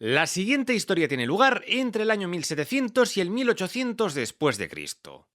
La siguiente historia tiene lugar entre el año 1700 y el 1800 después de Cristo.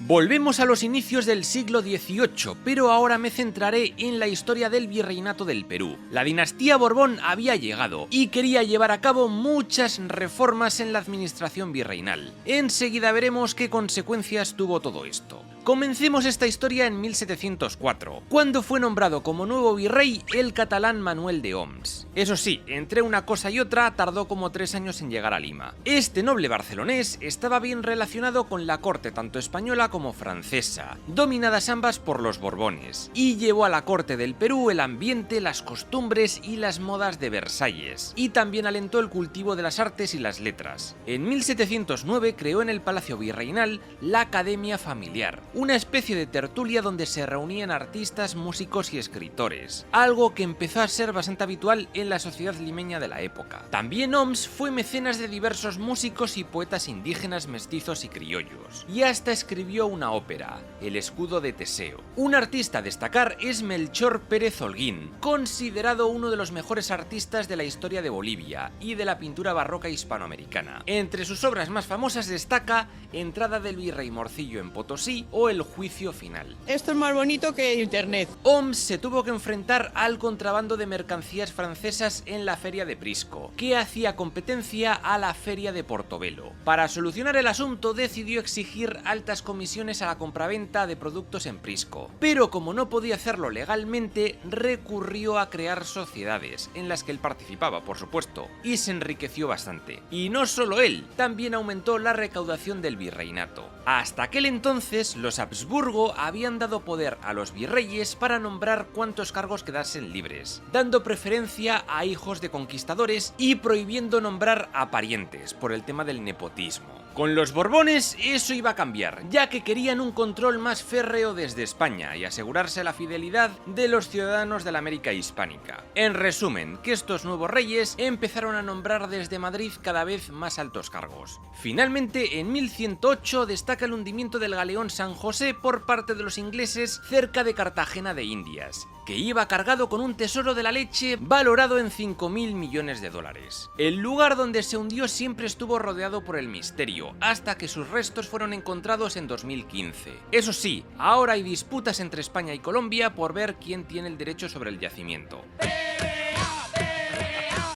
Volvemos a los inicios del siglo XVIII, pero ahora me centraré en la historia del Virreinato del Perú. La dinastía Borbón había llegado y quería llevar a cabo muchas reformas en la administración virreinal. Enseguida veremos qué consecuencias tuvo todo esto. Comencemos esta historia en 1704, cuando fue nombrado como nuevo virrey el catalán Manuel de Oms. Eso sí, entre una cosa y otra tardó como 3 años en llegar a Lima. Este noble barcelonés estaba bien relacionado con la corte tanto española como francesa, dominadas ambas por los Borbones, y llevó a la corte del Perú el ambiente, las costumbres y las modas de Versalles, y también alentó el cultivo de las artes y las letras. En 1709 creó en el Palacio Virreinal la Academia Familiar, una especie de tertulia donde se reunían artistas, músicos y escritores, algo que empezó a ser bastante habitual en la sociedad limeña de la época. También Oms fue mecenas de diversos músicos y poetas indígenas, mestizos y criollos, y hasta escribió una ópera, El escudo de Teseo. Un artista a destacar es Melchor Pérez Holguín, considerado uno de los mejores artistas de la historia de Bolivia y de la pintura barroca hispanoamericana. Entre sus obras más famosas destaca Entrada del Virrey Morcillo en Potosí o El juicio final. Esto es más bonito que internet. Oms se tuvo que enfrentar al contrabando de mercancías francesas en la feria de Prisco, que hacía competencia a la feria de Portobelo. Para solucionar el asunto decidió exigir altas comisiones a la compraventa de productos en Prisco, pero como no podía hacerlo legalmente, recurrió a crear sociedades, en las que él participaba, por supuesto, y se enriqueció bastante. Y no solo él, también aumentó la recaudación del virreinato. Hasta aquel entonces, los Habsburgo habían dado poder a los virreyes para nombrar cuantos cargos quedasen libres, dando preferencia a hijos de conquistadores y prohibiendo nombrar a parientes por el tema del nepotismo. Con los Borbones eso iba a cambiar, ya que querían un control más férreo desde España y asegurarse la fidelidad de los ciudadanos de la América hispánica. En resumen, que estos nuevos reyes empezaron a nombrar desde Madrid cada vez más altos cargos. Finalmente, en 1108 destaca el hundimiento del galeón San José por parte de los ingleses cerca de Cartagena de Indias, que iba cargado con un tesoro de la leche valorado en 5.000 millones de dólares. El lugar donde se hundió siempre estuvo rodeado por el misterio, hasta que sus restos fueron encontrados en 2015. Eso sí, ahora hay disputas entre España y Colombia por ver quién tiene el derecho sobre el yacimiento.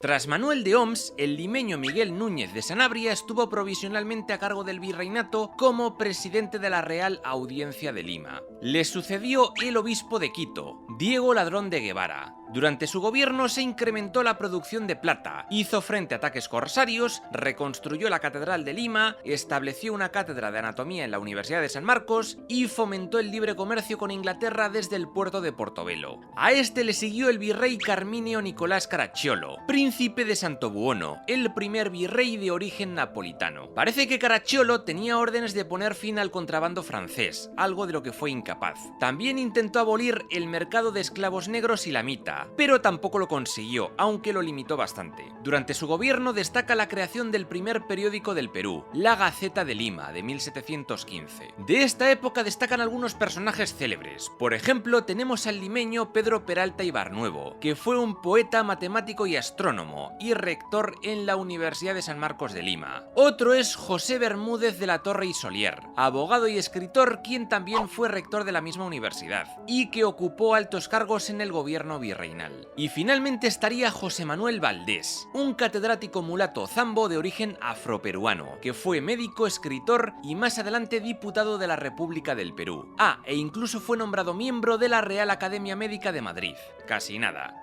Tras Manuel de Oms, el limeño Miguel Núñez de Sanabria estuvo provisionalmente a cargo del virreinato como presidente de la Real Audiencia de Lima. Le sucedió el obispo de Quito, Diego Ladrón de Guevara. Durante su gobierno se incrementó la producción de plata, hizo frente a ataques corsarios, reconstruyó la Catedral de Lima, estableció una cátedra de anatomía en la Universidad de San Marcos y fomentó el libre comercio con Inglaterra desde el puerto de Portobelo. A este le siguió el virrey Carminio Nicolás Caracciolo, príncipe de Santo Buono, el primer virrey de origen napolitano. Parece que Caracciolo tenía órdenes de poner fin al contrabando francés, algo de lo que fue incapaz. También intentó abolir el mercado de esclavos negros y la mita, pero tampoco lo consiguió, aunque lo limitó bastante. Durante su gobierno destaca la creación del primer periódico del Perú, La Gaceta de Lima, de 1715. De esta época destacan algunos personajes célebres. Por ejemplo, tenemos al limeño Pedro Peralta Ibarnuevo, que fue un poeta, matemático y astrónomo, y rector en la Universidad de San Marcos de Lima. Otro es José Bermúdez de la Torre y Solier, abogado y escritor, quien también fue rector de la misma universidad, y que ocupó altos cargos en el gobierno virreinal. Y finalmente estaría José Manuel Valdés, un catedrático mulato zambo de origen afroperuano, que fue médico, escritor y más adelante diputado de la República del Perú. E incluso fue nombrado miembro de la Real Academia Médica de Madrid. Casi nada.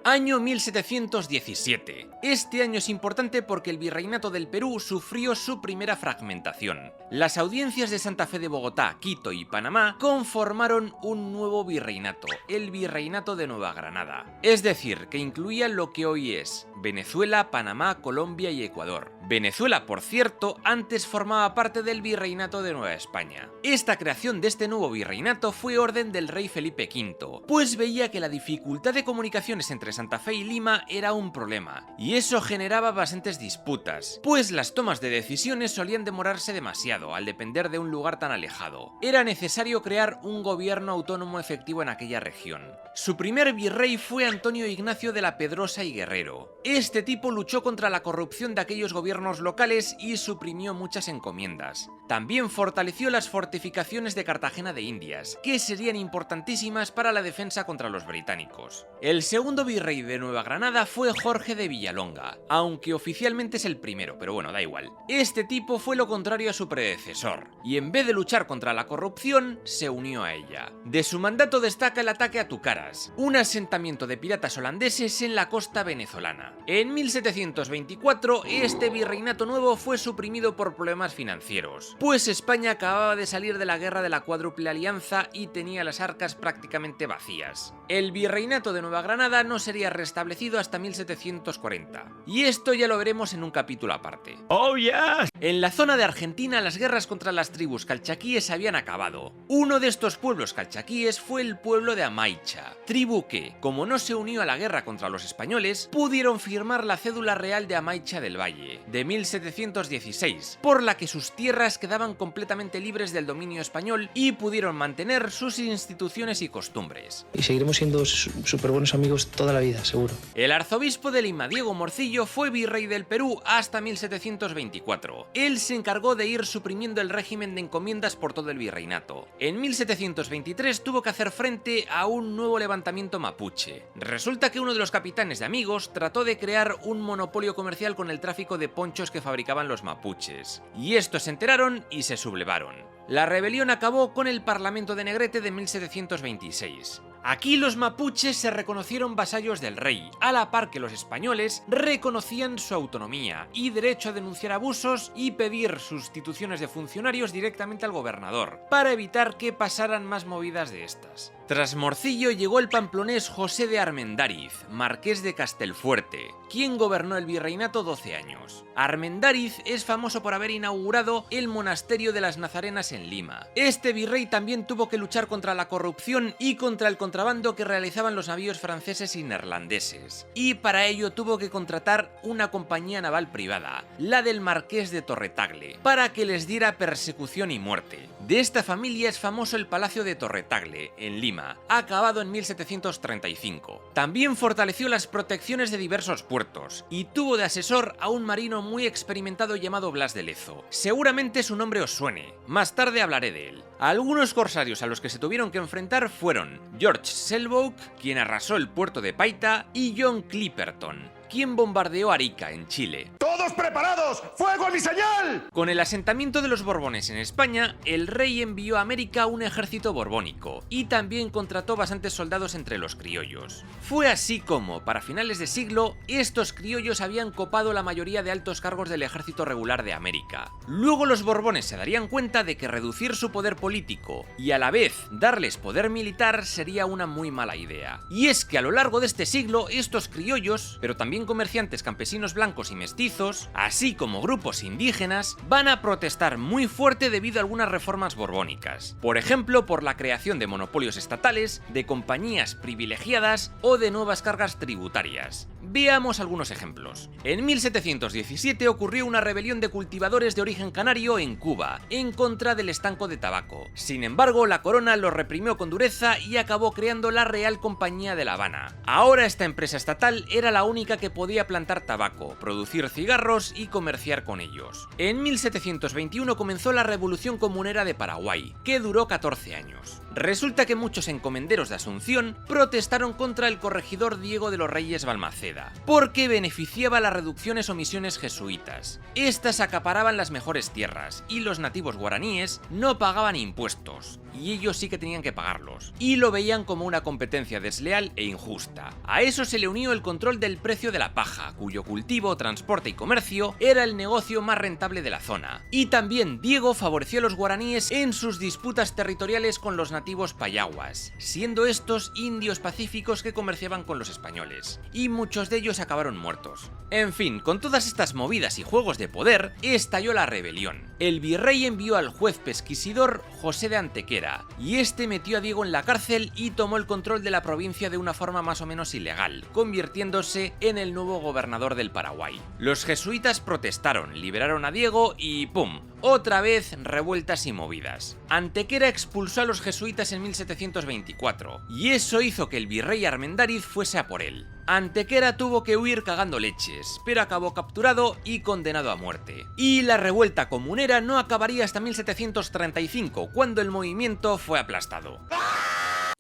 Año 1717. Este año es importante porque el Virreinato del Perú sufrió su primera fragmentación. Las audiencias de Santa Fe de Bogotá, Quito y Panamá conformaron un nuevo virreinato, el Virreinato de Nueva Granada. Es decir, que incluía lo que hoy es Venezuela, Panamá, Colombia y Ecuador. Venezuela, por cierto, antes formaba parte del Virreinato de Nueva España. Esta creación de este nuevo virreinato fue orden del rey Felipe V, pues veía que la dificultad de comunicaciones entre Santa Fe y Lima era un problema, y eso generaba bastantes disputas, pues las tomas de decisiones solían demorarse demasiado al depender de un lugar tan alejado. Era necesario crear un gobierno autónomo efectivo en aquella región. Su primer virrey fue Antonio Ignacio de la Pedrosa y Guerrero. Este tipo luchó contra la corrupción de aquellos gobiernos locales y suprimió muchas encomiendas. También fortaleció las fortificaciones de Cartagena de Indias, que serían importantísimas para la defensa contra los británicos. El segundo virrey de Nueva Granada fue Jorge de Villalonga, aunque oficialmente es el primero, pero bueno, da igual. Este tipo fue lo contrario a su predecesor, y en vez de luchar contra la corrupción, se unió a ella. De su mandato destaca el ataque a Tucaras, un asentamiento de piratas holandeses en la costa venezolana. En 1724, este virreinato nuevo fue suprimido por problemas financieros, pues España acababa de salir de la guerra de la Cuádruple Alianza y tenía las arcas prácticamente vacías. El virreinato de Nueva Granada no sería restablecido hasta 1740, y esto ya lo veremos en un capítulo aparte. ¡Oh, yes! En la zona de Argentina, las guerras contra las tribus calchaquíes habían acabado. Uno de estos pueblos calchaquíes fue el pueblo de Amaicha, tribu que, como no se unió a la guerra contra los españoles, pudieron firmar la cédula real de Amaicha del Valle, de 1716, por la que sus tierras quedaban completamente libres del dominio español y pudieron mantener sus instituciones y costumbres. Y seguiremos siendo súper buenos amigos toda la vida, seguro. El arzobispo de Lima, Diego Morcillo, fue virrey del Perú hasta 1724. Él se encargó de ir suprimiendo el régimen de encomiendas por todo el virreinato. En 1723 tuvo que hacer frente a un nuevo levantamiento mapuche. Resulta que uno de los capitanes de Amigos trató de crear un monopolio comercial con el tráfico de ponchos que fabricaban los mapuches, y estos se enteraron y se sublevaron. La rebelión acabó con el Parlamento de Negrete de 1726. Aquí los mapuches se reconocieron vasallos del rey, a la par que los españoles reconocían su autonomía y derecho a denunciar abusos y pedir sustituciones de funcionarios directamente al gobernador, para evitar que pasaran más movidas de estas. Tras Morcillo llegó el pamplonés José de Armendáriz, marqués de Castelfuerte, quien gobernó el virreinato 12 años. Armendáriz es famoso por haber inaugurado el monasterio de las Nazarenas en Lima. Este virrey también tuvo que luchar contra la corrupción y contra el contrabando que realizaban los navíos franceses y neerlandeses, y para ello tuvo que contratar una compañía naval privada, la del Marqués de Torretagle, para que les diera persecución y muerte. De esta familia es famoso el Palacio de Torretagle, en Lima, acabado en 1735. También fortaleció las protecciones de diversos puertos, y tuvo de asesor a un marino muy experimentado llamado Blas de Lezo. Seguramente su nombre os suene, más tarde hablaré de él. Algunos corsarios a los que se tuvieron que enfrentar fueron George Selbock, quien arrasó el puerto de Paita, y John Clipperton, quien bombardeó Arica, en Chile. ¡Todos preparados! ¡Fuego a mi señal! Con el asentamiento de los Borbones en España, el rey envió a América un ejército borbónico y también contrató bastantes soldados entre los criollos. Fue así como, para finales de siglo, estos criollos habían copado la mayoría de altos cargos del ejército regular de América. Luego los Borbones se darían cuenta de que reducir su poder político y a la vez darles poder militar sería una muy mala idea. Y es que a lo largo de este siglo, estos criollos, pero también comerciantes campesinos blancos y mestizos, así como grupos indígenas, van a protestar muy fuerte debido a algunas reformas borbónicas. Por ejemplo, por la creación de monopolios estatales, de compañías privilegiadas o de nuevas cargas tributarias. Veamos algunos ejemplos. En 1717 ocurrió una rebelión de cultivadores de origen canario en Cuba, en contra del estanco de tabaco. Sin embargo, la corona lo reprimió con dureza y acabó creando la Real Compañía de La Habana. Ahora esta empresa estatal era la única que podía plantar tabaco, producir cigarros y comerciar con ellos. En 1721 comenzó la Revolución Comunera de Paraguay, que duró 14 años. Resulta que muchos encomenderos de Asunción protestaron contra el corregidor Diego de los Reyes Balmaceda, porque beneficiaba las reducciones o misiones jesuitas. Estas acaparaban las mejores tierras, y los nativos guaraníes no pagaban impuestos, y ellos sí que tenían que pagarlos, y lo veían como una competencia desleal e injusta. A eso se le unió el control del precio de la paja, cuyo cultivo, transporte y comercio era el negocio más rentable de la zona. Y también Diego favoreció a los guaraníes en sus disputas territoriales con los nativos nativos payaguas, siendo estos indios pacíficos que comerciaban con los españoles, y muchos de ellos acabaron muertos. En fin, con todas estas movidas y juegos de poder, estalló la rebelión. El virrey envió al juez pesquisidor José de Antequera, y este metió a Diego en la cárcel y tomó el control de la provincia de una forma más o menos ilegal, convirtiéndose en el nuevo gobernador del Paraguay. Los jesuitas protestaron, liberaron a Diego y ¡pum! Otra vez revueltas y movidas. Antequera expulsó a los jesuitas en 1724, y eso hizo que el virrey Armendáriz fuese a por él. Antequera tuvo que huir cagando leches, pero acabó capturado y condenado a muerte. Y la revuelta comunera no acabaría hasta 1735, cuando el movimiento fue aplastado.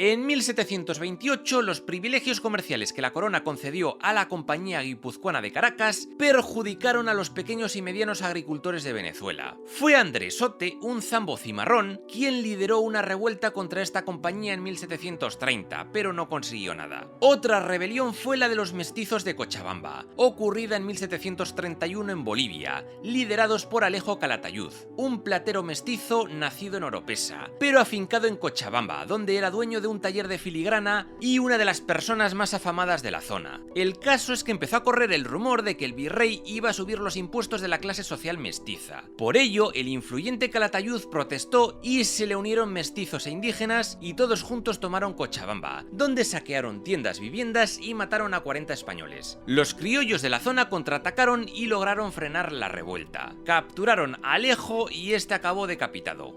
En 1728, los privilegios comerciales que la corona concedió a la Compañía Guipuzcoana de Caracas perjudicaron a los pequeños y medianos agricultores de Venezuela. Fue Andrés Sote, un zambo cimarrón, quien lideró una revuelta contra esta compañía en 1730, pero no consiguió nada. Otra rebelión fue la de los mestizos de Cochabamba, ocurrida en 1731 en Bolivia, liderados por Alejo Calatayud, un platero mestizo nacido en Oropesa, pero afincado en Cochabamba, donde era dueño de un taller de filigrana y una de las personas más afamadas de la zona. El caso es que empezó a correr el rumor de que el virrey iba a subir los impuestos de la clase social mestiza. Por ello, el influyente Calatayud protestó y se le unieron mestizos e indígenas y todos juntos tomaron Cochabamba, donde saquearon tiendas, viviendas y mataron a 40 españoles. Los criollos de la zona contraatacaron y lograron frenar la revuelta. Capturaron a Alejo y este acabó decapitado.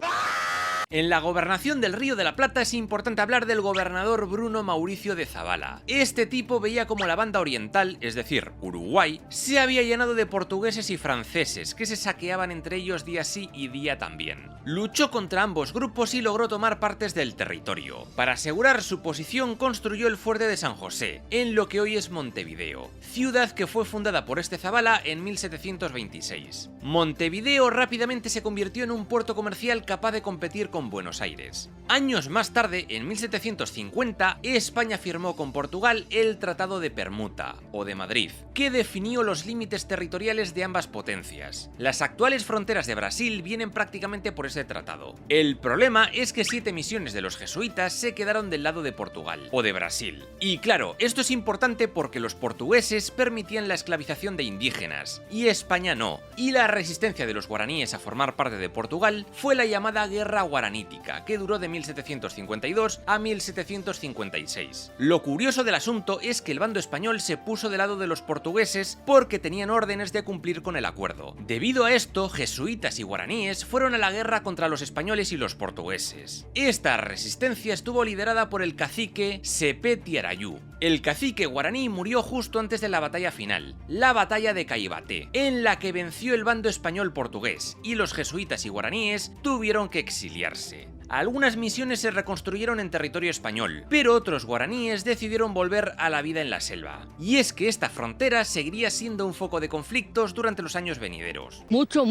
En la gobernación del Río de la Plata es importante hablar del gobernador Bruno Mauricio de Zabala. Este tipo veía como la banda oriental, es decir, Uruguay, se había llenado de portugueses y franceses que se saqueaban entre ellos día sí y día también. Luchó contra ambos grupos y logró tomar partes del territorio. Para asegurar su posición construyó el fuerte de San José, en lo que hoy es Montevideo, ciudad que fue fundada por este Zabala en 1726. Montevideo rápidamente se convirtió en un puerto comercial capaz de competir con Buenos Aires. Años más tarde, en 1750, España firmó con Portugal el Tratado de Permuta, o de Madrid, que definió los límites territoriales de ambas potencias. Las actuales fronteras de Brasil vienen prácticamente por ese tratado. El problema es que 7 misiones de los jesuitas se quedaron del lado de Portugal, o de Brasil. Y claro, esto es importante porque los portugueses permitían la esclavización de indígenas, y España no, y la resistencia de los guaraníes a formar parte de Portugal fue la llamada Guerra Guaranítica, que duró de 1752 a 1756. Lo curioso del asunto es que el bando español se puso del lado de los portugueses porque tenían órdenes de cumplir con el acuerdo. Debido a esto, jesuitas y guaraníes fueron a la guerra contra los españoles y los portugueses. Esta resistencia estuvo liderada por el cacique Sepeti Arayú. El cacique guaraní murió justo antes de la batalla final, la batalla de Caibaté, en la que venció el bando español-portugués, y los jesuitas y guaraníes tuvieron que exiliarse. Algunas misiones se reconstruyeron en territorio español, pero otros guaraníes decidieron volver a la vida en la selva. Y es que esta frontera seguiría siendo un foco de conflictos durante los años venideros. Mucho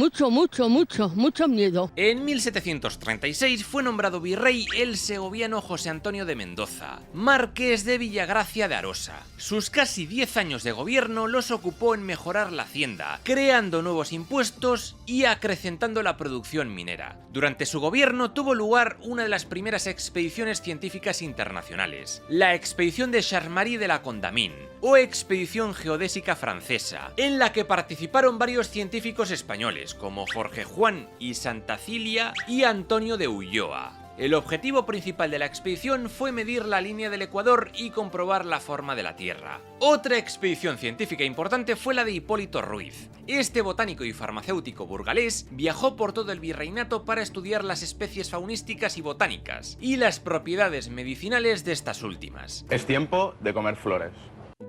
miedo. En 1736 fue nombrado virrey el segoviano José Antonio de Mendoza, marqués de Villagracia de Arosa. Sus casi 10 años de gobierno los ocupó en mejorar la hacienda, creando nuevos impuestos y acrecentando la producción minera. Durante su gobierno tuvo lugar una de las primeras expediciones científicas internacionales, la expedición de Charles-Marie de la Condamine, o expedición geodésica francesa, en la que participaron varios científicos españoles como Jorge Juan y Santa Cilia y Antonio de Ulloa. El objetivo principal de la expedición fue medir la línea del Ecuador y comprobar la forma de la Tierra. Otra expedición científica importante fue la de Hipólito Ruiz. Este botánico y farmacéutico burgalés viajó por todo el virreinato para estudiar las especies faunísticas y botánicas, y las propiedades medicinales de estas últimas. Es tiempo de comer flores.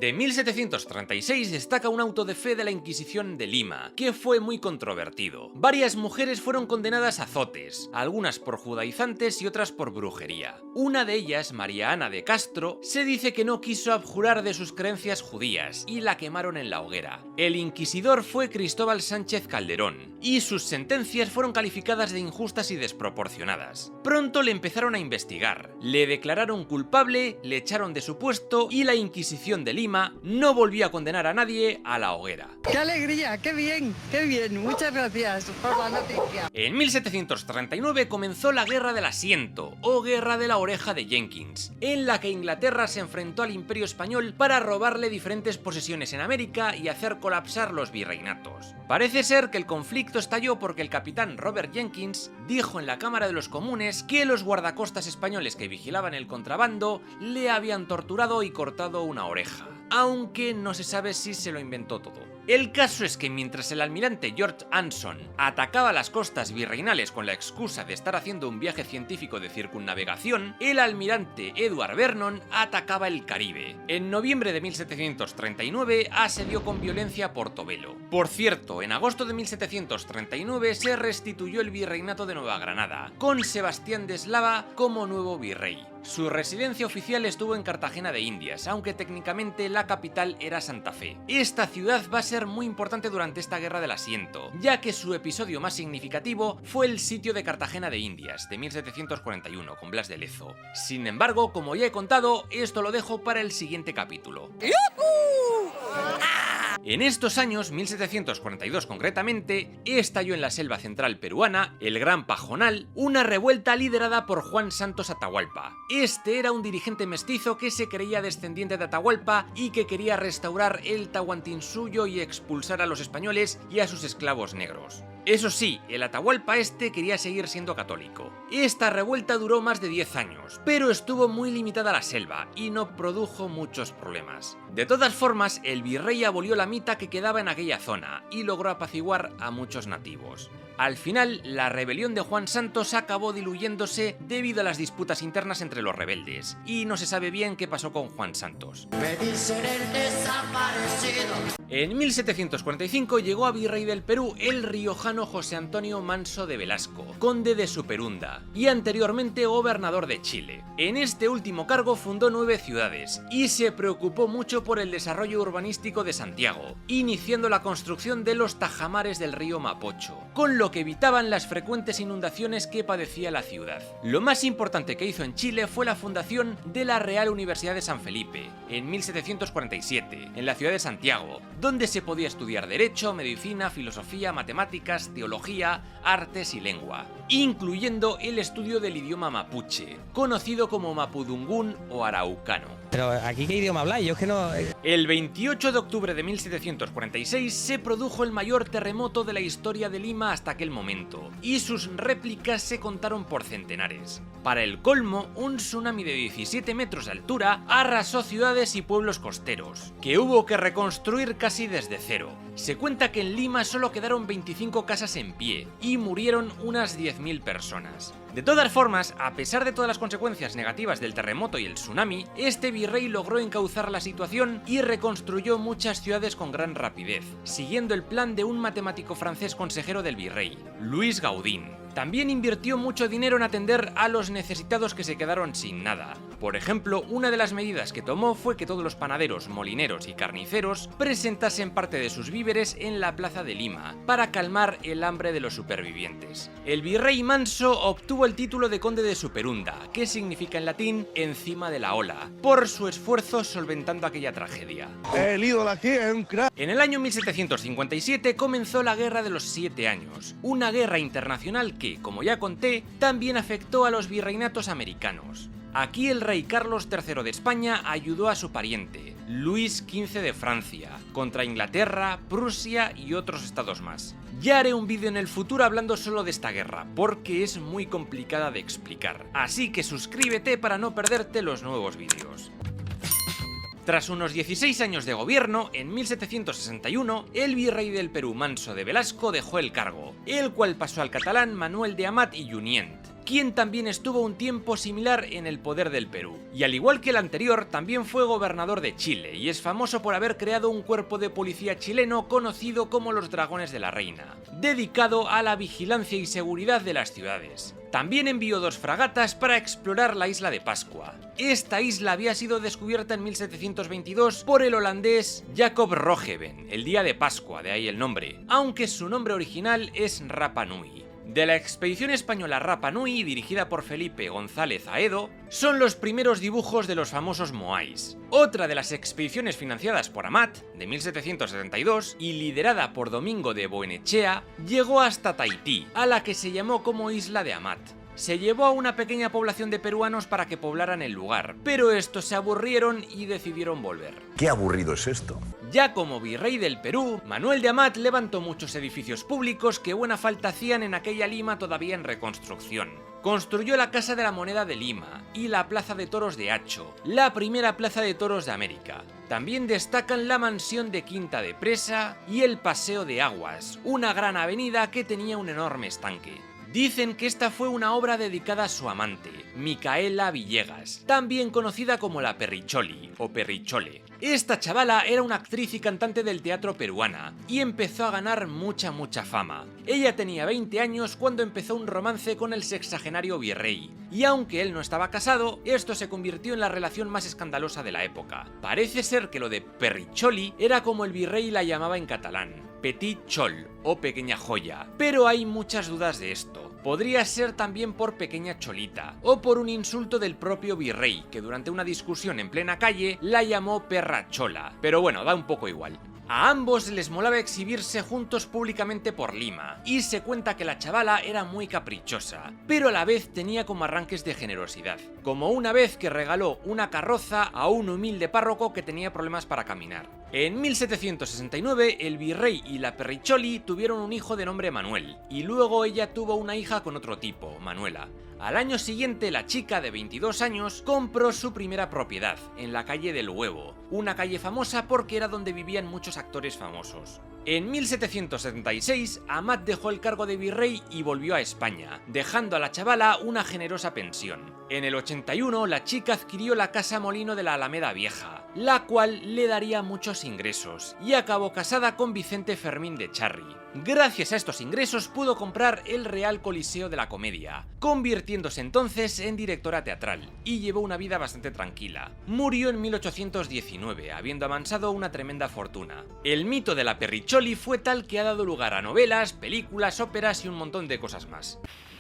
De 1736 destaca un auto de fe de la Inquisición de Lima, que fue muy controvertido. Varias mujeres fueron condenadas a azotes, algunas por judaizantes y otras por brujería. Una de ellas, María Ana de Castro, se dice que no quiso abjurar de sus creencias judías y la quemaron en la hoguera. El inquisidor fue Cristóbal Sánchez Calderón, y sus sentencias fueron calificadas de injustas y desproporcionadas. Pronto le empezaron a investigar, le declararon culpable, le echaron de su puesto y la Inquisición de Lima Lima, no volvió a condenar a nadie a la hoguera. ¡Qué alegría! ¡Qué bien! ¡Qué bien! Muchas gracias por la noticia. En 1739 comenzó la Guerra del Asiento, o Guerra de la Oreja de Jenkins, en la que Inglaterra se enfrentó al Imperio Español para robarle diferentes posesiones en América y hacer colapsar los virreinatos. Parece ser que el conflicto estalló porque el capitán Robert Jenkins dijo en la Cámara de los Comunes que los guardacostas españoles que vigilaban el contrabando le habían torturado y cortado una oreja, aunque no se sabe si se lo inventó todo. El caso es que mientras el almirante George Anson atacaba las costas virreinales con la excusa de estar haciendo un viaje científico de circunnavegación, el almirante Edward Vernon atacaba el Caribe. En noviembre de 1739 asedió con violencia Portobelo. Por cierto, en agosto de 1739 se restituyó el virreinato de Nueva Granada, con Sebastián de Eslava como nuevo virrey. Su residencia oficial estuvo en Cartagena de Indias, aunque técnicamente la capital era Santa Fe. Esta ciudad va a ser muy importante durante esta Guerra del Asiento, ya que su episodio más significativo fue el sitio de Cartagena de Indias, de 1741, con Blas de Lezo. Sin embargo, como ya he contado, esto lo dejo para el siguiente capítulo. En estos años, 1742 concretamente, estalló en la selva central peruana, el Gran Pajonal, una revuelta liderada por Juan Santos Atahualpa. Este era un dirigente mestizo que se creía descendiente de Atahualpa y que quería restaurar el Tahuantinsuyo y expulsar a los españoles y a sus esclavos negros. Eso sí, el Atahualpa quería seguir siendo católico. Esta revuelta duró más de 10 años, pero estuvo muy limitada a la selva y no produjo muchos problemas. De todas formas, el virrey abolió la mita que quedaba en aquella zona y logró apaciguar a muchos nativos. Al final, la rebelión de Juan Santos acabó diluyéndose debido a las disputas internas entre los rebeldes, y no se sabe bien qué pasó con Juan Santos. Me dicen el desaparecido. En 1745 llegó a virrey del Perú el riojano José Antonio Manso de Velasco, conde de Superunda, y anteriormente gobernador de Chile. En este último cargo fundó 9 ciudades, y se preocupó mucho por el desarrollo urbanístico de Santiago, iniciando la construcción de los tajamares del río Mapocho, con lo que evitaban las frecuentes inundaciones que padecía la ciudad. Lo más importante que hizo en Chile fue la fundación de la Real Universidad de San Felipe, en 1747, en la ciudad de Santiago, donde se podía estudiar Derecho, Medicina, Filosofía, Matemáticas, Teología, Artes y Lengua, incluyendo el estudio del idioma mapuche, conocido como mapudungún o araucano. Pero ¿aquí qué idioma habláis? Yo es que no... El 28 de octubre de 1746 se produjo el mayor terremoto de la historia de Lima hasta aquel momento, y sus réplicas se contaron por centenares. Para el colmo, un tsunami de 17 metros de altura arrasó ciudades y pueblos costeros, que hubo que reconstruir casi desde cero. Se cuenta que en Lima solo quedaron 25 casas en pie, y murieron unas 10.000 personas. De todas formas, a pesar de todas las consecuencias negativas del terremoto y el tsunami, este virrey logró encauzar la situación y reconstruyó muchas ciudades con gran rapidez, siguiendo el plan de un matemático francés consejero del virrey, Louis Gaudin. También invirtió mucho dinero en atender a los necesitados que se quedaron sin nada. Por ejemplo, una de las medidas que tomó fue que todos los panaderos, molineros y carniceros presentasen parte de sus víveres en la plaza de Lima, para calmar el hambre de los supervivientes. El virrey Manso obtuvo el título de conde de Superunda, que significa en latín encima de la ola, por su esfuerzo solventando aquella tragedia. El ídolo aquí es un crack. En el año 1757 comenzó la Guerra de los 7 Años, una guerra internacional que, como ya conté, también afectó a los virreinatos americanos. Aquí el rey Carlos III de España ayudó a su pariente, Luis XV de Francia, contra Inglaterra, Prusia y otros estados más. Ya haré un vídeo en el futuro hablando solo de esta guerra, porque es muy complicada de explicar, así que suscríbete para no perderte los nuevos vídeos. Tras unos 16 años de gobierno, en 1761, el virrey del Perú Manso de Velasco dejó el cargo, el cual pasó al catalán Manuel de Amat y Junyent, quien también estuvo un tiempo similar en el poder del Perú. Y al igual que el anterior, también fue gobernador de Chile, y es famoso por haber creado un cuerpo de policía chileno conocido como los Dragones de la Reina, dedicado a la vigilancia y seguridad de las ciudades. También envió 2 fragatas para explorar la isla de Pascua. Esta isla había sido descubierta en 1722 por el holandés Jacob Roggeveen, el día de Pascua, de ahí el nombre, aunque su nombre original es Rapa Nui. de la expedición española Rapa Nui, dirigida por Felipe González Aedo, son los primeros dibujos de los famosos moais. Otra de las expediciones financiadas por Amat, de 1772, y liderada por Domingo de Boenechea, llegó hasta Tahití, a la que se llamó como Isla de Amat. Se llevó a una pequeña población de peruanos para que poblaran el lugar, pero estos se aburrieron y decidieron volver. ¡Qué aburrido es esto! Ya como virrey del Perú, Manuel de Amat levantó muchos edificios públicos que buena falta hacían en aquella Lima todavía en reconstrucción. Construyó la Casa de la Moneda de Lima y la Plaza de Toros de Hacho, la primera plaza de toros de América. También destacan la mansión de Quinta de Presa y el Paseo de Aguas, una gran avenida que tenía un enorme estanque. Dicen que esta fue una obra dedicada a su amante, Micaela Villegas, también conocida como la Perricholi o Perrichole. Esta chavala era una actriz y cantante del teatro peruana y empezó a ganar mucha fama. Ella tenía 20 años cuando empezó un romance con el sexagenario virrey, y aunque él no estaba casado, esto se convirtió en la relación más escandalosa de la época. Parece ser que lo de Perricholi era como el virrey la llamaba en catalán, Petit Chol o pequeña joya, pero hay muchas dudas de esto. Podría ser también por pequeña cholita, o por un insulto del propio virrey, que durante una discusión en plena calle la llamó perra chola, pero bueno, da un poco igual. A ambos les molaba exhibirse juntos públicamente por Lima, y se cuenta que la chavala era muy caprichosa, pero a la vez tenía como arranques de generosidad, como una vez que regaló una carroza a un humilde párroco que tenía problemas para caminar. En 1769 el virrey y la Perricholi tuvieron un hijo de nombre Manuel, y luego ella tuvo una hija con otro tipo, Manuela. Al año siguiente, la chica de 22 años compró su primera propiedad, en la calle del Huevo, una calle famosa porque era donde vivían muchos actores famosos. En 1776, Amat dejó el cargo de virrey y volvió a España, dejando a la chavala una generosa pensión. En el 81, la chica adquirió la Casa Molino de la Alameda Vieja, la cual le daría muchos ingresos, y acabó casada con Vicente Fermín de Charri. Gracias a estos ingresos pudo comprar el Real Coliseo de la Comedia, convirtiéndose entonces en directora teatral, y llevó una vida bastante tranquila. Murió en 1819, habiendo amansado una tremenda fortuna. El mito de la Perricholi fue tal que ha dado lugar a novelas, películas, óperas y un montón de cosas más.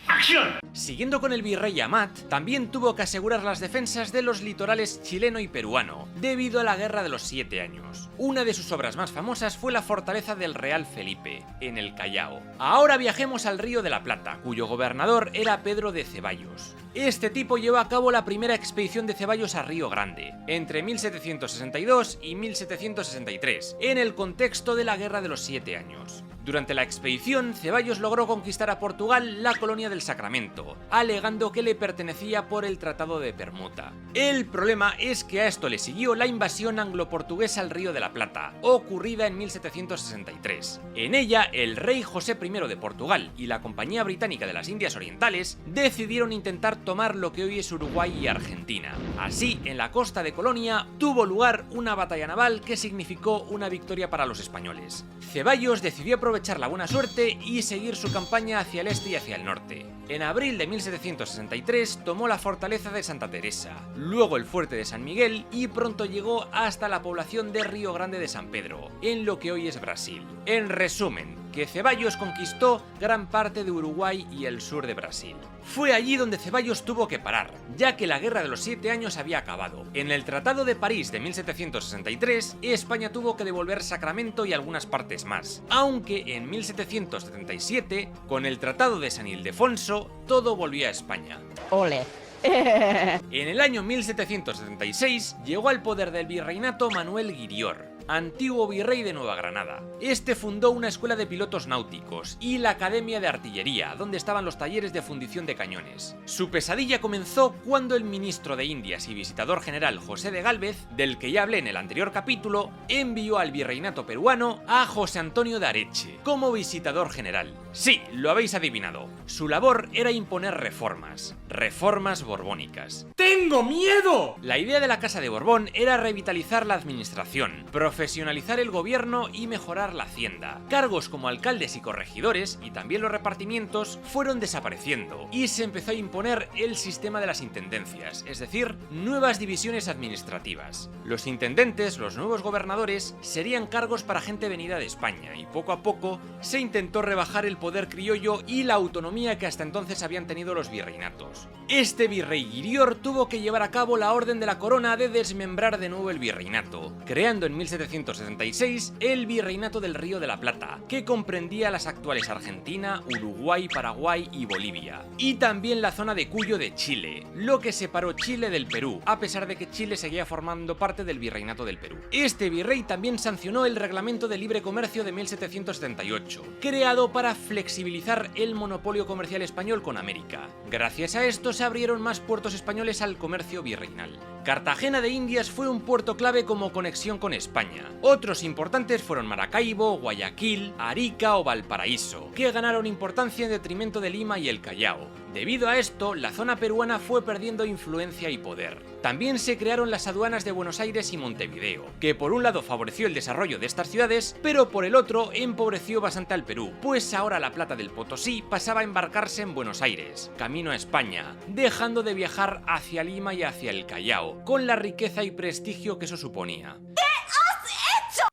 ¡Acción! Siguiendo con el virrey Amat, también tuvo que asegurar las defensas de los litorales chileno y peruano, debido a la Guerra de los 7 años. Una de sus obras más famosas fue la fortaleza del Real Felipe, en el Callao. Ahora viajemos al Río de la Plata, cuyo gobernador era Pedro de Ceballos. Este tipo llevó a cabo la primera expedición de Ceballos a Río Grande, entre 1762 y 1763, en el contexto de la Guerra de los 7 años. Durante la expedición, Ceballos logró conquistar a Portugal la colonia del Sacramento, alegando que le pertenecía por el Tratado de Permuta. El problema es que a esto le siguió la invasión anglo-portuguesa al Río de la Plata, ocurrida en 1763. En ella, el rey José I de Portugal y la Compañía Británica de las Indias Orientales decidieron intentar tomar lo que hoy es Uruguay y Argentina. Así, en la costa de Colonia tuvo lugar una batalla naval que significó una victoria para los españoles. Ceballos decidió aprovechar la buena suerte y seguir su campaña hacia el este y hacia el norte. En abril de 1763 tomó la fortaleza de Santa Teresa, luego el fuerte de San Miguel y pronto llegó hasta la población de Río Grande de San Pedro, en lo que hoy es Brasil. En resumen, que Ceballos conquistó gran parte de Uruguay y el sur de Brasil. Fue allí donde Ceballos tuvo que parar, ya que la Guerra de los 7 años había acabado. En el Tratado de París de 1763, España tuvo que devolver Sacramento y algunas partes más, aunque en 1777, con el Tratado de San Ildefonso, todo volvió a España. Ole. En el año 1776 llegó al poder del virreinato Manuel Guirior, antiguo virrey de Nueva Granada. Este fundó una escuela de pilotos náuticos y la Academia de Artillería, donde estaban los talleres de fundición de cañones. Su pesadilla comenzó cuando el ministro de Indias y visitador general José de Gálvez, del que ya hablé en el anterior capítulo, envió al virreinato peruano a José Antonio de Areche como visitador general. Sí, lo habéis adivinado. Su labor era imponer reformas borbónicas. ¡Tengo miedo! La idea de la Casa de Borbón era revitalizar la administración, profesionalizar profesionalizar el gobierno y mejorar la hacienda. Cargos como alcaldes y corregidores, y también los repartimientos, fueron desapareciendo, y se empezó a imponer el sistema de las intendencias, es decir, nuevas divisiones administrativas. Los intendentes, los nuevos gobernadores, serían cargos para gente venida de España, y poco a poco se intentó rebajar el poder criollo y la autonomía que hasta entonces habían tenido los virreinatos. Este virrey Guirior tuvo que llevar a cabo la orden de la corona de desmembrar de nuevo el virreinato, creando en 1776 el Virreinato del Río de la Plata, que comprendía las actuales Argentina, Uruguay, Paraguay y Bolivia, y también la zona de Cuyo de Chile, lo que separó Chile del Perú, a pesar de que Chile seguía formando parte del Virreinato del Perú. Este virrey también sancionó el Reglamento de Libre Comercio de 1778, creado para flexibilizar el monopolio comercial español con América. Gracias a esto se abrieron más puertos españoles al comercio virreinal. Cartagena de Indias fue un puerto clave como conexión con España. Otros importantes fueron Maracaibo, Guayaquil, Arica o Valparaíso, que ganaron importancia en detrimento de Lima y el Callao. Debido a esto, la zona peruana fue perdiendo influencia y poder. También se crearon las aduanas de Buenos Aires y Montevideo, que por un lado favoreció el desarrollo de estas ciudades, pero por el otro empobreció bastante al Perú, pues ahora la plata del Potosí pasaba a embarcarse en Buenos Aires, camino a España, dejando de viajar hacia Lima y hacia el Callao, con la riqueza y prestigio que eso suponía.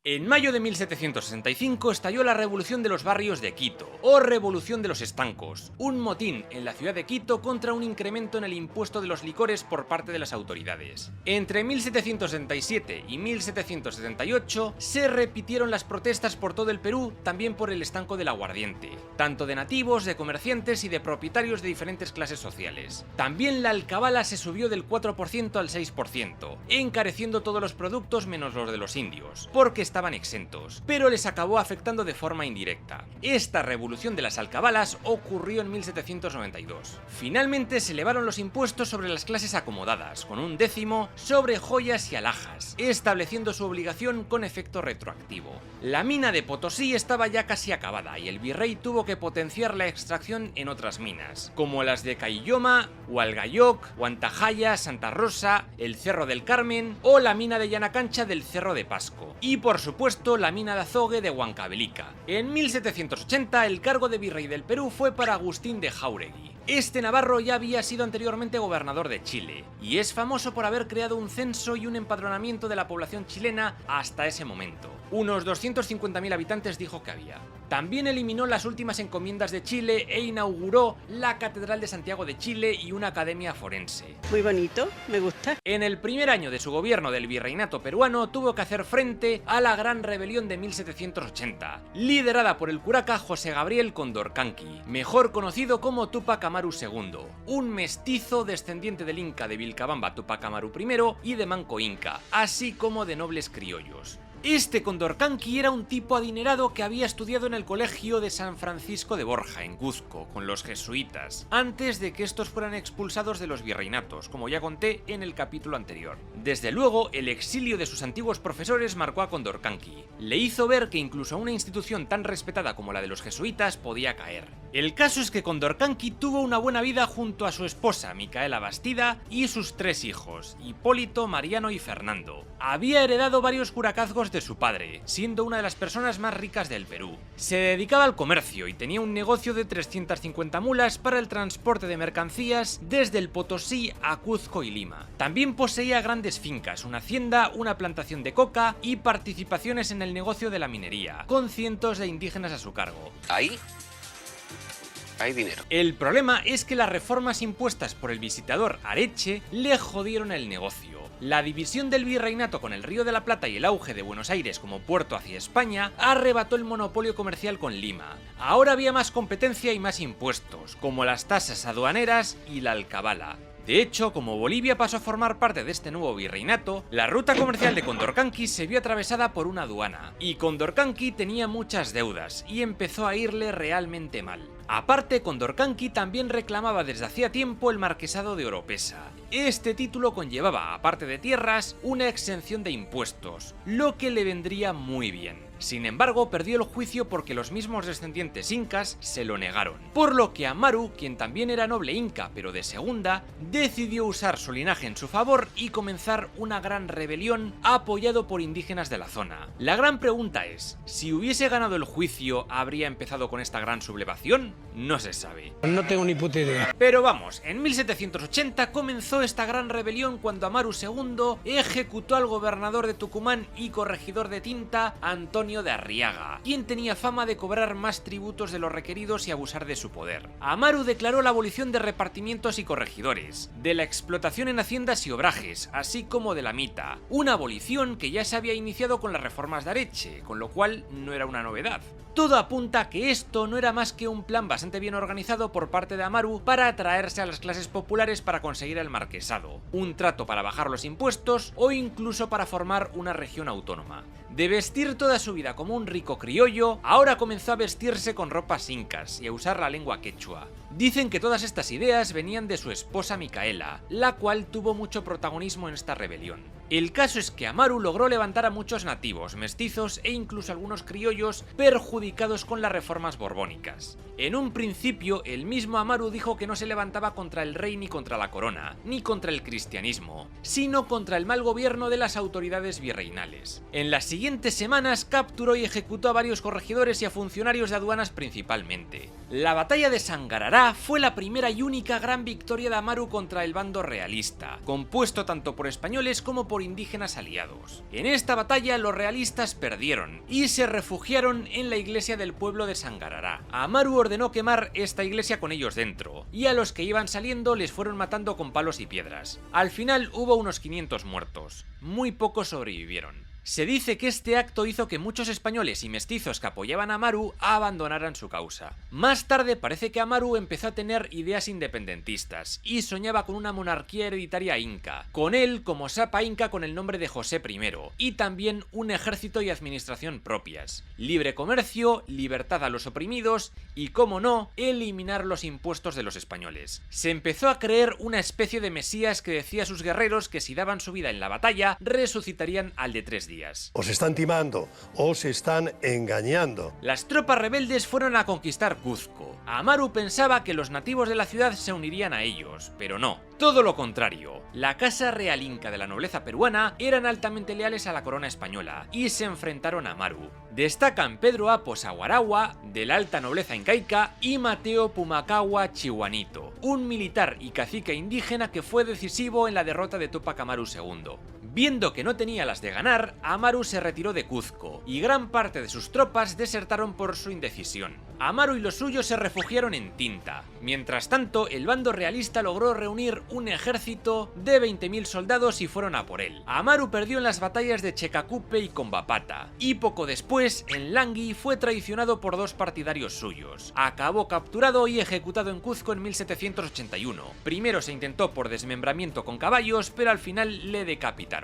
En mayo de 1765 estalló la Revolución de los Barrios de Quito, o Revolución de los Estancos, un motín en la ciudad de Quito contra un incremento en el impuesto de los licores por parte de las autoridades. Entre 1777 y 1778 se repitieron las protestas por todo el Perú, también por el estanco del aguardiente, tanto de nativos, de comerciantes y de propietarios de diferentes clases sociales. También la alcabala se subió del 4% al 6%, encareciendo todos los productos menos los de los indios, porque estaban exentos, pero les acabó afectando de forma indirecta. Esta revolución de las alcabalas ocurrió en 1792. Finalmente se elevaron los impuestos sobre las clases acomodadas, con un 10% sobre joyas y alhajas, estableciendo su obligación con efecto retroactivo. La mina de Potosí estaba ya casi acabada y el virrey tuvo que potenciar la extracción en otras minas, como las de Caylloma, Hualgayoc, Huantajaya, Santa Rosa, el Cerro del Carmen o la mina de Yanacancha del Cerro de Pasco, y por supuesto la mina de Azogue de Huancavelica. En 1780 el cargo de virrey del Perú fue para Agustín de Jáuregui. Este navarro ya había sido anteriormente gobernador de Chile, y es famoso por haber creado un censo y un empadronamiento de la población chilena hasta ese momento. Unos 250.000 habitantes dijo que había. También eliminó las últimas encomiendas de Chile e inauguró la Catedral de Santiago de Chile y una academia forense. Muy bonito, me gusta. En el primer año de su gobierno del virreinato peruano tuvo que hacer frente a la Gran Rebelión de 1780, liderada por el curaca José Gabriel Condorcanqui, mejor conocido como Túpac Amaru II, un mestizo descendiente del Inca de Vilcabamba Túpac Amaru I y de Manco Inca, así como de nobles criollos. Este Condorcanqui era un tipo adinerado que había estudiado en el colegio de San Francisco de Borja, en Cuzco, con los jesuitas, antes de que estos fueran expulsados de los virreinatos, como ya conté en el capítulo anterior. Desde luego, el exilio de sus antiguos profesores marcó a Condorcanqui. Le hizo ver que incluso una institución tan respetada como la de los jesuitas podía caer. El caso es que Condorcanqui tuvo una buena vida junto a su esposa, Micaela Bastida, y sus 3 hijos, Hipólito, Mariano y Fernando. Había heredado varios curacazgos de su padre, siendo una de las personas más ricas del Perú. Se dedicaba al comercio y tenía un negocio de 350 mulas para el transporte de mercancías desde el Potosí a Cuzco y Lima. También poseía grandes fincas, una hacienda, una plantación de coca y participaciones en el negocio de la minería, con cientos de indígenas a su cargo. Ahí hay dinero. El problema es que las reformas impuestas por el visitador Areche le jodieron el negocio. La división del virreinato con el Río de la Plata y el auge de Buenos Aires como puerto hacia España arrebató el monopolio comercial con Lima. Ahora había más competencia y más impuestos, como las tasas aduaneras y la alcabala. De hecho, como Bolivia pasó a formar parte de este nuevo virreinato, la ruta comercial de Condorcanqui se vio atravesada por una aduana, y Condorcanqui tenía muchas deudas y empezó a irle realmente mal. Aparte, Condorcanqui también reclamaba desde hacía tiempo el marquesado de Oropesa, Este título conllevaba, aparte de tierras, una exención de impuestos, lo que le vendría muy bien. Sin embargo, perdió el juicio porque los mismos descendientes incas se lo negaron, por lo que Amaru, quien también era noble inca pero de segunda, decidió usar su linaje en su favor y comenzar una gran rebelión apoyado por indígenas de la zona. La gran pregunta es, si hubiese ganado el juicio, ¿habría empezado con esta gran sublevación? No se sabe. No tengo ni puta idea. Pero vamos, en 1780 comenzó esta gran rebelión cuando Amaru II ejecutó al gobernador de Tucumán y corregidor de Tinta, Antonio de Arriaga, quien tenía fama de cobrar más tributos de los requeridos y abusar de su poder. Amaru declaró la abolición de repartimientos y corregidores, de la explotación en haciendas y obrajes, así como de la mita, una abolición que ya se había iniciado con las reformas de Areche, con lo cual no era una novedad. Todo apunta a que esto no era más que un plan bastante bien organizado por parte de Amaru para atraerse a las clases populares para conseguir el marquesado, un trato para bajar los impuestos o incluso para formar una región autónoma. De vestir toda su vida como un rico criollo, ahora comenzó a vestirse con ropas incas y a usar la lengua quechua. Dicen que todas estas ideas venían de su esposa Micaela, la cual tuvo mucho protagonismo en esta rebelión. El caso es que Amaru logró levantar a muchos nativos, mestizos e incluso algunos criollos perjudicados con las reformas borbónicas. En un principio, el mismo Amaru dijo que no se levantaba contra el rey ni contra la corona, ni contra el cristianismo, sino contra el mal gobierno de las autoridades virreinales. En las siguientes semanas capturó y ejecutó a varios corregidores y a funcionarios de aduanas principalmente. La batalla de Sangarará fue la primera y única gran victoria de Amaru contra el bando realista, compuesto tanto por españoles como por indígenas aliados. En esta batalla los realistas perdieron y se refugiaron en la iglesia del pueblo de Sangarará. Amaru ordenó quemar esta iglesia con ellos dentro, y a los que iban saliendo les fueron matando con palos y piedras. Al final hubo unos 500 muertos, muy pocos sobrevivieron. Se dice que este acto hizo que muchos españoles y mestizos que apoyaban a Amaru abandonaran su causa. Más tarde parece que Amaru empezó a tener ideas independentistas y soñaba con una monarquía hereditaria inca, con él como sapa inca con el nombre de José I, y también un ejército y administración propias, libre comercio, libertad a los oprimidos y, como no, eliminar los impuestos de los españoles. Se empezó a creer una especie de mesías que decía a sus guerreros que si daban su vida en la batalla, resucitarían al de 3 días. Os están timando, os están engañando. Las tropas rebeldes fueron a conquistar Cuzco. Amaru pensaba que los nativos de la ciudad se unirían a ellos, pero no. Todo lo contrario. La casa real inca de la nobleza peruana eran altamente leales a la corona española y se enfrentaron a Amaru. Destacan Pedro Apo Saguaragua, de la alta nobleza incaica, y Mateo Pumacahua Chihuanito, un militar y cacique indígena que fue decisivo en la derrota de Túpac Amaru II. Viendo que no tenía las de ganar, Amaru se retiró de Cuzco, y gran parte de sus tropas desertaron por su indecisión. Amaru y los suyos se refugiaron en Tinta. Mientras tanto, el bando realista logró reunir un ejército de 20.000 soldados y fueron a por él. Amaru perdió en las batallas de Checacupe y Combapata, y poco después, en Langui, fue traicionado por 2 partidarios suyos. Acabó capturado y ejecutado en Cuzco en 1781. Primero se intentó por desmembramiento con caballos, pero al final le decapitaron.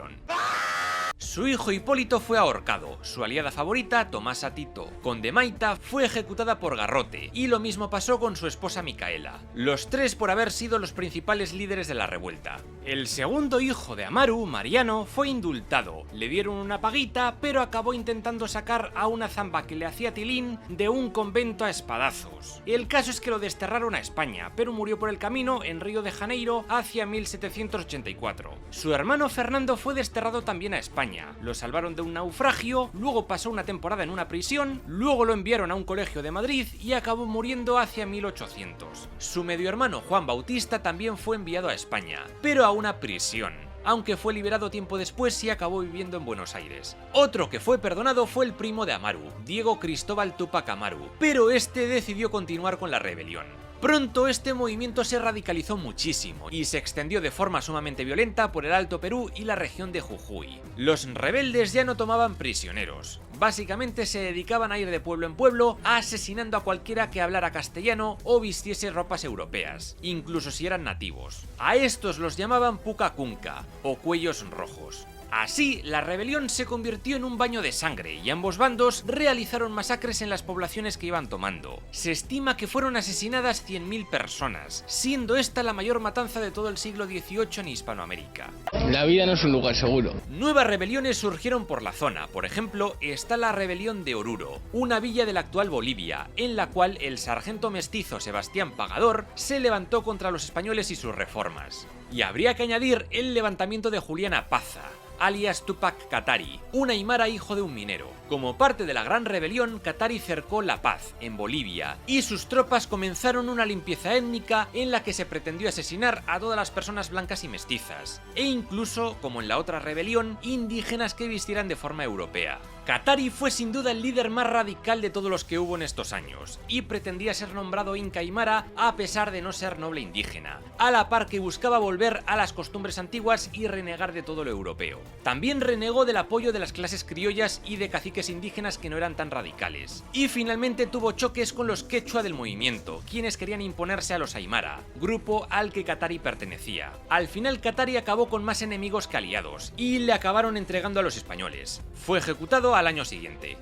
Su hijo Hipólito fue ahorcado, su aliada favorita, Tomasa Tito, conde Maita, fue ejecutada por garrote, y lo mismo pasó con su esposa Micaela, los 3 por haber sido los principales líderes de la revuelta. El segundo hijo de Amaru, Mariano, fue indultado, le dieron una paguita, pero acabó intentando sacar a una zamba que le hacía tilín de un convento a espadazos. El caso es que lo desterraron a España, pero murió por el camino en Río de Janeiro hacia 1784. Su hermano Fernando fue desterrado también a España. Lo salvaron de un naufragio, luego pasó una temporada en una prisión, luego lo enviaron a un colegio de Madrid y acabó muriendo hacia 1800. Su medio hermano Juan Bautista también fue enviado a España, pero a una prisión, aunque fue liberado tiempo después y acabó viviendo en Buenos Aires. Otro que fue perdonado fue el primo de Amaru, Diego Cristóbal Túpac Amaru, pero este decidió continuar con la rebelión. Pronto este movimiento se radicalizó muchísimo y se extendió de forma sumamente violenta por el Alto Perú y la región de Jujuy. Los rebeldes ya no tomaban prisioneros. Básicamente se dedicaban a ir de pueblo en pueblo asesinando a cualquiera que hablara castellano o vistiese ropas europeas, incluso si eran nativos. A estos los llamaban pucacunca o cuellos rojos. Así, la rebelión se convirtió en un baño de sangre y ambos bandos realizaron masacres en las poblaciones que iban tomando. Se estima que fueron asesinadas 100.000 personas, siendo esta la mayor matanza de todo el siglo XVIII en Hispanoamérica. La vida no es un lugar seguro. Nuevas rebeliones surgieron por la zona. Por ejemplo, está la rebelión de Oruro, una villa de la actual Bolivia, en la cual el sargento mestizo Sebastián Pagador se levantó contra los españoles y sus reformas. Y habría que añadir el levantamiento de Julián Apaza, alias Tupac Katari, un aymara hijo de un minero. Como parte de la gran rebelión, Katari cercó La Paz, en Bolivia, y sus tropas comenzaron una limpieza étnica en la que se pretendió asesinar a todas las personas blancas y mestizas, e incluso, como en la otra rebelión, indígenas que vistieran de forma europea. Katari fue sin duda el líder más radical de todos los que hubo en estos años, y pretendía ser nombrado Inca Aymara a pesar de no ser noble indígena, a la par que buscaba volver a las costumbres antiguas y renegar de todo lo europeo. También renegó del apoyo de las clases criollas y de caciques indígenas que no eran tan radicales. Y finalmente tuvo choques con los quechua del movimiento, quienes querían imponerse a los Aymara, grupo al que Katari pertenecía. Al final Katari acabó con más enemigos que aliados, y le acabaron entregando a los españoles. Fue ejecutado al año siguiente.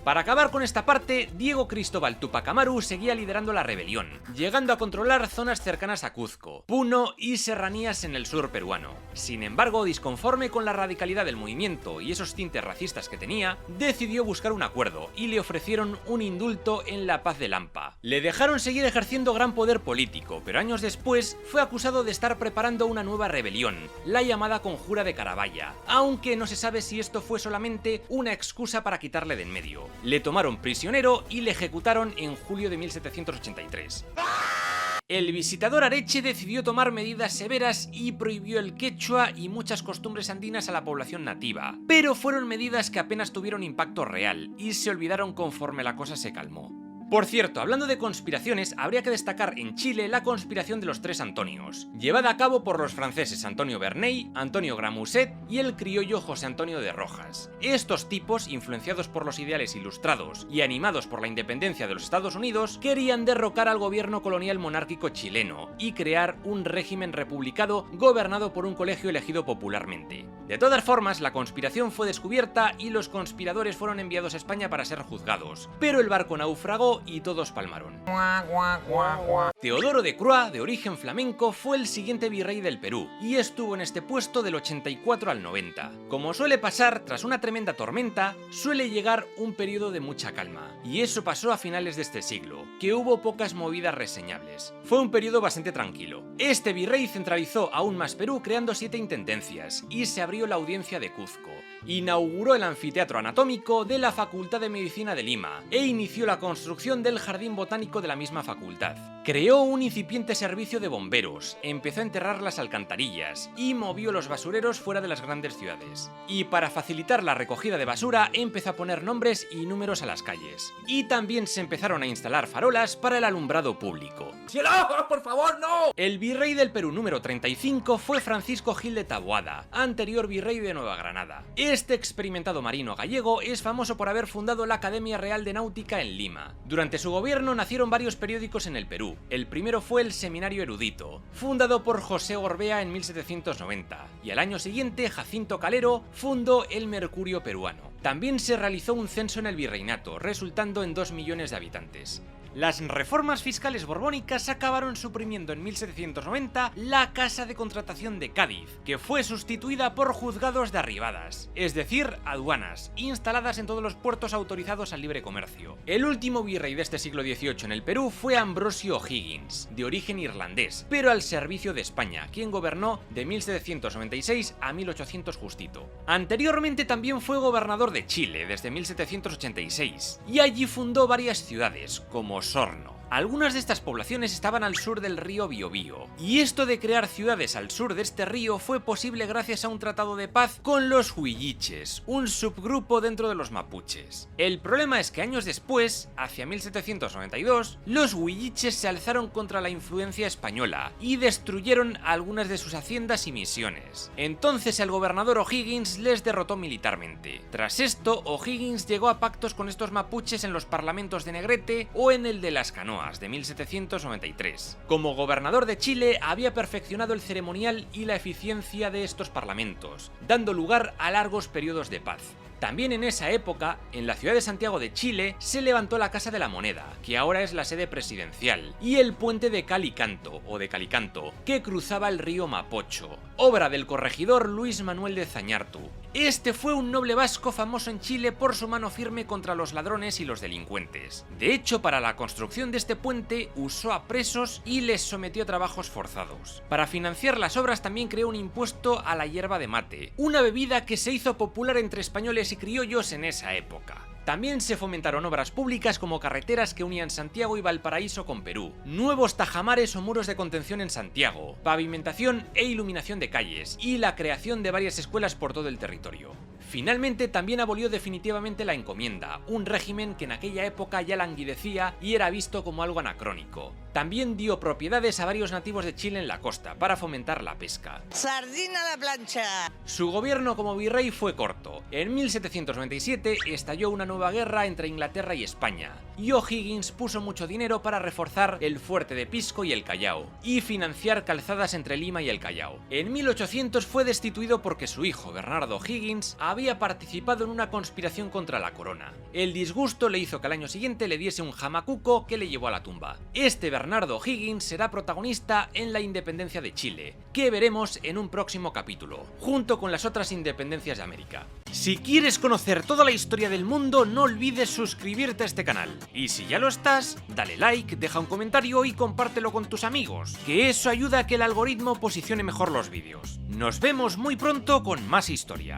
Para acabar con esta parte, Diego Cristóbal Tupac Amaru seguía liderando la rebelión, llegando a controlar zonas cercanas a Cuzco, Puno y serranías en el sur peruano. Sin embargo, disconforme con la radicalidad del movimiento y esos tintes racistas que tenía, decidió buscar un acuerdo y le ofrecieron un indulto en la Paz de Lampa. Le dejaron seguir ejerciendo gran poder político, pero años después fue acusado de estar preparando una nueva rebelión, la llamada Conjura de Carabaya, aunque no se sabe si esto fue solamente una excusa para quitarle de en medio. Le tomaron prisionero y le ejecutaron en julio de 1783. El visitador Areche decidió tomar medidas severas y prohibió el quechua y muchas costumbres andinas a la población nativa, pero fueron medidas que apenas tuvieron impacto real y se olvidaron conforme la cosa se calmó. Por cierto, hablando de conspiraciones, habría que destacar en Chile la conspiración de los tres Antonios, llevada a cabo por los franceses Antonio Verney, Antonio Gramusset y el criollo José Antonio de Rojas. Estos tipos, influenciados por los ideales ilustrados y animados por la independencia de los Estados Unidos, querían derrocar al gobierno colonial monárquico chileno y crear un régimen republicano gobernado por un colegio elegido popularmente. De todas formas, la conspiración fue descubierta y los conspiradores fueron enviados a España para ser juzgados, pero el barco naufragó y todos palmaron. Teodoro de Croix, de origen flamenco, fue el siguiente virrey del Perú y estuvo en este puesto del 84 al 90. Como suele pasar, tras una tremenda tormenta, suele llegar un periodo de mucha calma, y eso pasó a finales de este siglo, que hubo pocas movidas reseñables. Fue un periodo bastante tranquilo. Este virrey centralizó aún más Perú creando 7 intendencias y se abrió la audiencia de Cuzco. Inauguró el anfiteatro anatómico de la Facultad de Medicina de Lima e inició la construcción del jardín botánico de la misma facultad. Creó un incipiente servicio de bomberos, empezó a enterrar las alcantarillas y movió los basureros fuera de las grandes ciudades. Y para facilitar la recogida de basura empezó a poner nombres y números a las calles. Y también se empezaron a instalar farolas para el alumbrado público. ¡Cielo, por favor, no! El virrey del Perú número 35 fue Francisco Gil de Taboada, anterior virrey de Nueva Granada. Este experimentado marino gallego es famoso por haber fundado la Academia Real de Náutica en Lima. Durante su gobierno nacieron varios periódicos en el Perú. El primero fue el Seminario Erudito, fundado por José Gorbea en 1790, y al año siguiente Jacinto Calero fundó el Mercurio Peruano. También se realizó un censo en el virreinato, resultando en 2 millones de habitantes. Las reformas fiscales borbónicas acabaron suprimiendo en 1790 la Casa de Contratación de Cádiz, que fue sustituida por juzgados de arribadas, es decir, aduanas, instaladas en todos los puertos autorizados al libre comercio. El último virrey de este siglo XVIII en el Perú fue Ambrosio O'Higgins, de origen irlandés, pero al servicio de España, quien gobernó de 1796 a 1800 justito. Anteriormente también fue gobernador de Chile desde 1786, y allí fundó varias ciudades, como Osorno. Algunas de estas poblaciones estaban al sur del río Biobío, y esto de crear ciudades al sur de este río fue posible gracias a un tratado de paz con los huilliches, un subgrupo dentro de los mapuches. El problema es que años después, hacia 1792, los huilliches se alzaron contra la influencia española y destruyeron algunas de sus haciendas y misiones. Entonces el gobernador O'Higgins les derrotó militarmente. Tras esto, O'Higgins llegó a pactos con estos mapuches en los parlamentos de Negrete o en el de Las Canoas, canoas de 1793. Como gobernador de Chile había perfeccionado el ceremonial y la eficiencia de estos parlamentos, dando lugar a largos periodos de paz. También en esa época, en la ciudad de Santiago de Chile, se levantó la Casa de la Moneda, que ahora es la sede presidencial, y el puente de Calicanto, o de Calicanto, que cruzaba el río Mapocho, obra del corregidor Luis Manuel de Zañartu. Este fue un noble vasco famoso en Chile por su mano firme contra los ladrones y los delincuentes. De hecho, para la construcción de este puente usó a presos y les sometió a trabajos forzados. Para financiar las obras también creó un impuesto a la hierba de mate, una bebida que se hizo popular entre españoles y criollos en esa época. También se fomentaron obras públicas como carreteras que unían Santiago y Valparaíso con Perú, nuevos tajamares o muros de contención en Santiago, pavimentación e iluminación de calles, y la creación de varias escuelas por todo el territorio. Finalmente también abolió definitivamente la encomienda, un régimen que en aquella época ya languidecía y era visto como algo anacrónico. También dio propiedades a varios nativos de Chile en la costa para fomentar la pesca. Sardina a la plancha. Su gobierno como virrey fue corto. En 1797 estalló una nueva guerra entre Inglaterra y España, y O'Higgins puso mucho dinero para reforzar el fuerte de Pisco y el Callao, y financiar calzadas entre Lima y el Callao. En 1800 fue destituido porque su hijo, Bernardo O'Higgins, había participado en una conspiración contra la corona. El disgusto le hizo que al año siguiente le diese un jamacuco que le llevó a la tumba. Este Bernardo O'Higgins será protagonista en la independencia de Chile, que veremos en un próximo capítulo, junto con las otras independencias de América. Si quieres conocer toda la historia del mundo, no olvides suscribirte a este canal. Y si ya lo estás, dale like, deja un comentario y compártelo con tus amigos, que eso ayuda a que el algoritmo posicione mejor los vídeos. Nos vemos muy pronto con más historia.